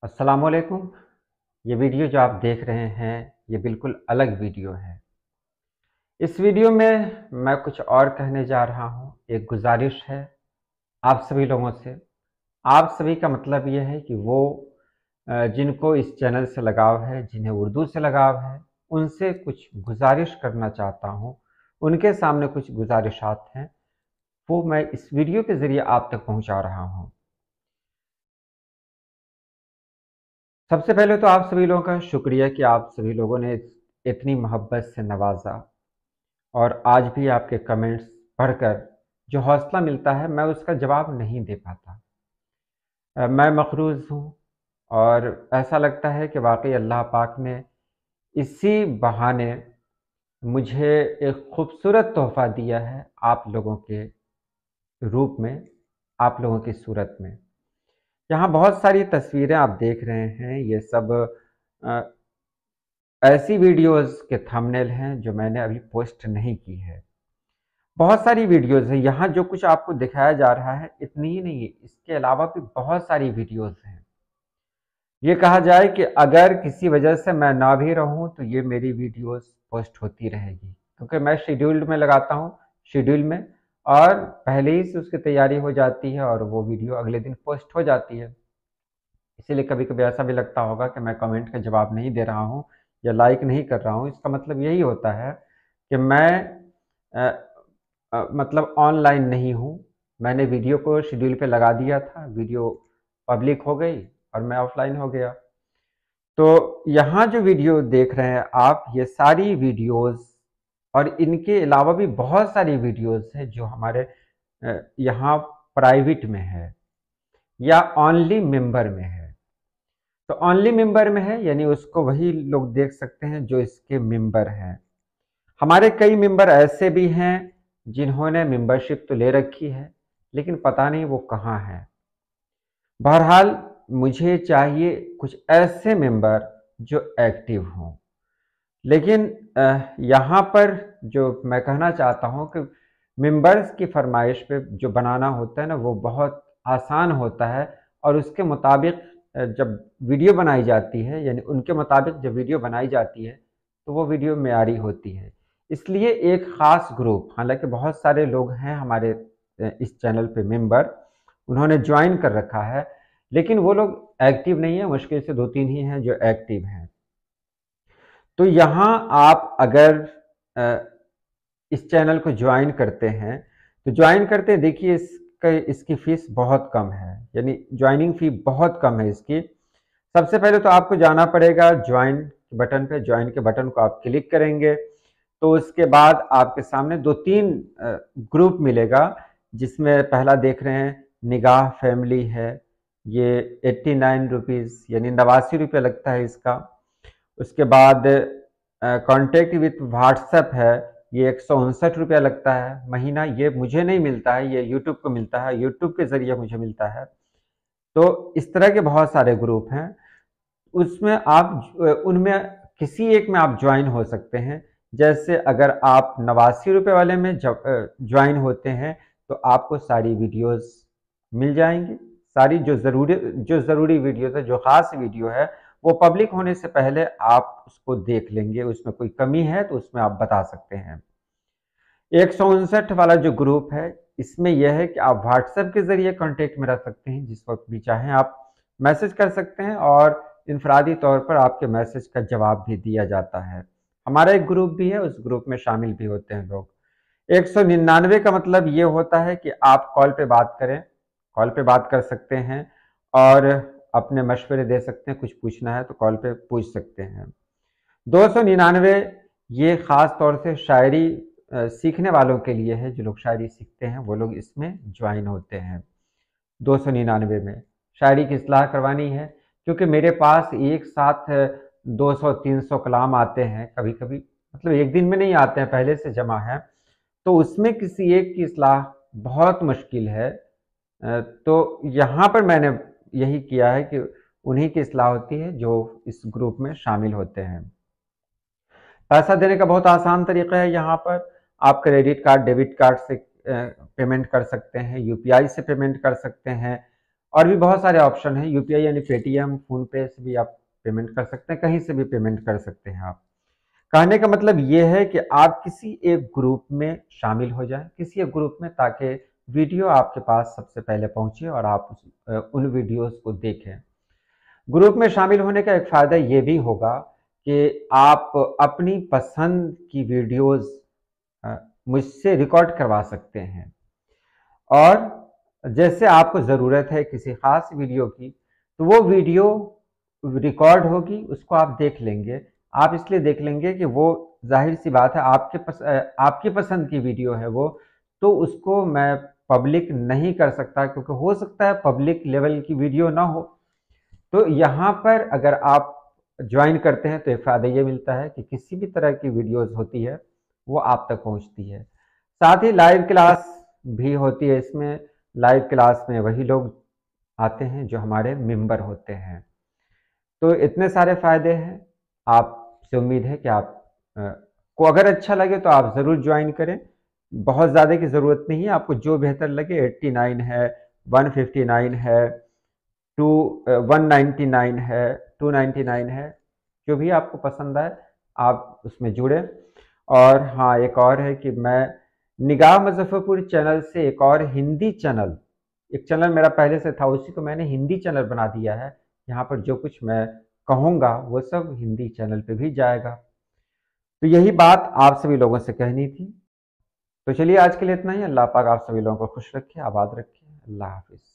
अस्सलामुअलैकुम। ये वीडियो जो आप देख रहे हैं ये बिल्कुल अलग वीडियो है। इस वीडियो में मैं कुछ और कहने जा रहा हूँ। एक गुजारिश है आप सभी लोगों से। आप सभी का मतलब ये है कि वो जिनको इस चैनल से लगाव है, जिन्हें उर्दू से लगाव है, उनसे कुछ गुजारिश करना चाहता हूँ। उनके सामने कुछ गुजारिशात हैं, वो मैं इस वीडियो के ज़रिए आप तक पहुँचा रहा हूँ। सबसे पहले तो आप सभी लोगों का शुक्रिया कि आप सभी लोगों ने इतनी मोहब्बत से नवाजा और आज भी आपके कमेंट्स पढ़कर जो हौसला मिलता है मैं उसका जवाब नहीं दे पाता। मैं मक़रूज़ हूँ और ऐसा लगता है कि वाक़ई अल्लाह पाक ने इसी बहाने मुझे एक खूबसूरत तोहफ़ा दिया है आप लोगों के रूप में, आप लोगों की सूरत में। यहाँ बहुत सारी तस्वीरें आप देख रहे हैं, ये सब अ, ऐसी वीडियोज़ के थंबनेल हैं जो मैंने अभी पोस्ट नहीं की है। बहुत सारी वीडियोज़ हैं, यहाँ जो कुछ आपको दिखाया जा रहा है इतनी ही नहीं है, इसके अलावा भी बहुत सारी वीडियोज़ हैं। ये कहा जाए कि अगर किसी वजह से मैं ना भी रहूँ तो ये मेरी वीडियोज़ पोस्ट होती रहेगी, क्योंकि मैं शेड्यूल्ड में लगाता हूँ, शेड्यूल में, और पहले ही से उसकी तैयारी हो जाती है और वो वीडियो अगले दिन पोस्ट हो जाती है। इसीलिए कभी-कभी ऐसा भी लगता होगा कि मैं कमेंट का जवाब नहीं दे रहा हूँ या लाइक नहीं कर रहा हूँ। इसका मतलब यही होता है कि मैं अ मतलब ऑनलाइन नहीं हूँ। मैंने वीडियो को शेड्यूल पे लगा दिया था, वीडियो पब्लिक हो गई और मैं ऑफ़लाइन हो गया। तो यहाँ जो वीडियो देख रहे हैं आप, ये सारी वीडियोज़ और इनके अलावा भी बहुत सारी वीडियोज़ हैं जो हमारे यहाँ प्राइवेट में है या ओनली मेंबर में है। तो ओनली मेंबर में है यानी उसको वही लोग देख सकते हैं जो इसके मेंबर हैं। हमारे कई मेंबर ऐसे भी हैं जिन्होंने मेंबरशिप तो ले रखी है, लेकिन पता नहीं वो कहाँ हैं। बहरहाल मुझे चाहिए कुछ ऐसे मेंबर जो एक्टिव हों। लेकिन यहाँ पर जो मैं कहना चाहता हूँ कि मेंबर्स की फरमाइश पे जो बनाना होता है ना, वो बहुत आसान होता है और उसके मुताबिक जब वीडियो बनाई जाती है, यानी उनके मुताबिक जब वीडियो बनाई जाती है, तो वो वीडियो मेयारी होती है। इसलिए एक ख़ास ग्रुप, हालाँकि बहुत सारे लोग हैं हमारे इस चैनल पे मेंबर, उन्होंने जॉइन कर रखा है, लेकिन वो लोग एक्टिव नहीं है, मुश्किल से 2-3 ही हैं जो एक्टिव हैं। तो यहाँ आप अगर अ, इस चैनल को ज्वाइन करते हैं, तो ज्वाइन करते हैं, देखिए इसकी फ़ीस बहुत कम है, यानी ज्वाइनिंग फ़ी बहुत कम है इसकी। सबसे पहले तो आपको जाना पड़ेगा ज्वाइन बटन पे, ज्वाइन के बटन को आप क्लिक करेंगे, तो उसके बाद आपके सामने 2-3 ग्रुप मिलेगा, जिसमें पहला देख रहे हैं निगाह फैमिली है, ये 89 रुपीज़ यानी 89 रुपये लगता है इसका। उसके बाद कॉन्टैक्ट विथ व्हाट्सएप है, ये 159 रुपया लगता है महीना। ये मुझे नहीं मिलता है, ये यूट्यूब को मिलता है, यूट्यूब के ज़रिए मुझे मिलता है। तो इस तरह के बहुत सारे ग्रुप हैं, उसमें आप उनमें किसी एक में आप ज्वाइन हो सकते हैं। जैसे अगर आप 89 रुपये वाले में ज्वाइन होते हैं, तो आपको सारी वीडियोज़ मिल जाएँगी। सारी जो ज़रूरी वीडियोज़ है, जो ख़ास वीडियो है, वो पब्लिक होने से पहले आप उसको देख लेंगे, उसमें कोई कमी है तो उसमें आप बता सकते हैं। 159 वाला जो ग्रुप है, इसमें यह है कि आप व्हाट्सएप के ज़रिए कॉन्टैक्ट में रह सकते हैं, जिस वक़्त भी चाहें आप मैसेज कर सकते हैं और इनफ़रादी तौर पर आपके मैसेज का जवाब भी दिया जाता है। हमारा एक ग्रुप भी है, उस ग्रुप में शामिल भी होते हैं लोग। 199 का मतलब ये होता है कि आप कॉल पे बात करें, कॉल पे बात कर सकते हैं और अपने मशवरे दे सकते हैं, कुछ पूछना है तो कॉल पे पूछ सकते हैं। 299 ये ख़ास तौर से शायरी सीखने वालों के लिए है, जो लोग शायरी सीखते हैं वो लोग इसमें ज्वाइन होते हैं। 299 में शायरी की इस्लाह करवानी है, क्योंकि मेरे पास एक साथ 200-300 कलाम आते हैं कभी-कभी, मतलब एक दिन में नहीं आते हैं, पहले से जमा है, तो उसमें किसी एक की इस्लाह बहुत मुश्किल है। तो यहाँ पर मैंने यही किया है कि उन्हीं की इस्लाह होती है जो इस ग्रुप में शामिल होते हैं। पैसा देने का बहुत आसान तरीका है यहाँ पर। आप क्रेडिट कार्ड, डेबिट कार्ड से पेमेंट कर सकते हैं, यूपीआई से पेमेंट कर सकते हैं और भी बहुत सारे ऑप्शन हैं। यूपीआई यानी पेटीएम, फोन पे से भी आप पेमेंट कर सकते हैं, कहीं से भी पेमेंट कर सकते हैं आप। कहने का मतलब ये है कि आप किसी एक ग्रुप में शामिल हो जाएं, किसी एक ग्रुप में, ताकि वीडियो आपके पास सबसे पहले पहुंचे और आप उन वीडियोस को देखें। ग्रुप में शामिल होने का एक फ़ायदा ये भी होगा कि आप अपनी पसंद की वीडियोस मुझसे रिकॉर्ड करवा सकते हैं, और जैसे आपको ज़रूरत है किसी ख़ास वीडियो की, तो वो वीडियो रिकॉर्ड होगी, उसको आप देख लेंगे। आप इसलिए देख लेंगे कि वो ज़ाहिर सी बात है आपकी पसंद की वीडियो है वो, तो उसको मैं पब्लिक नहीं कर सकता, क्योंकि हो सकता है पब्लिक लेवल की वीडियो ना हो। तो यहाँ पर अगर आप ज्वाइन करते हैं तो एक फ़ायदा ये मिलता है कि किसी भी तरह की वीडियोस होती है वो आप तक पहुँचती है। साथ ही लाइव क्लास भी होती है इसमें। लाइव क्लास में वही लोग आते हैं जो हमारे मेंबर होते हैं। तो इतने सारे फ़ायदे हैं। आपसे उम्मीद है कि आप को अगर अच्छा लगे तो आप ज़रूर ज्वाइन करें। बहुत ज़्यादा की ज़रूरत नहीं है, आपको जो बेहतर लगे। 89 है, 159 है, 199 है, 299 है, जो भी आपको पसंद आए आप उसमें जुड़े। और हाँ, एक और है कि मैं निगाह मुजफ्फरपुर चैनल से एक और हिंदी चैनल, एक चैनल मेरा पहले से था, उसी को मैंने हिंदी चैनल बना दिया है। यहाँ पर जो कुछ मैं कहूँगा वो सब हिंदी चैनल पे भी जाएगा। तो यही बात आप सभी लोगों से कहनी थी। तो चलिए आज के लिए इतना ही। अल्लाह पाक आप सभी लोगों को खुश रखे, आबाद रखे। अल्लाह हाफिज़।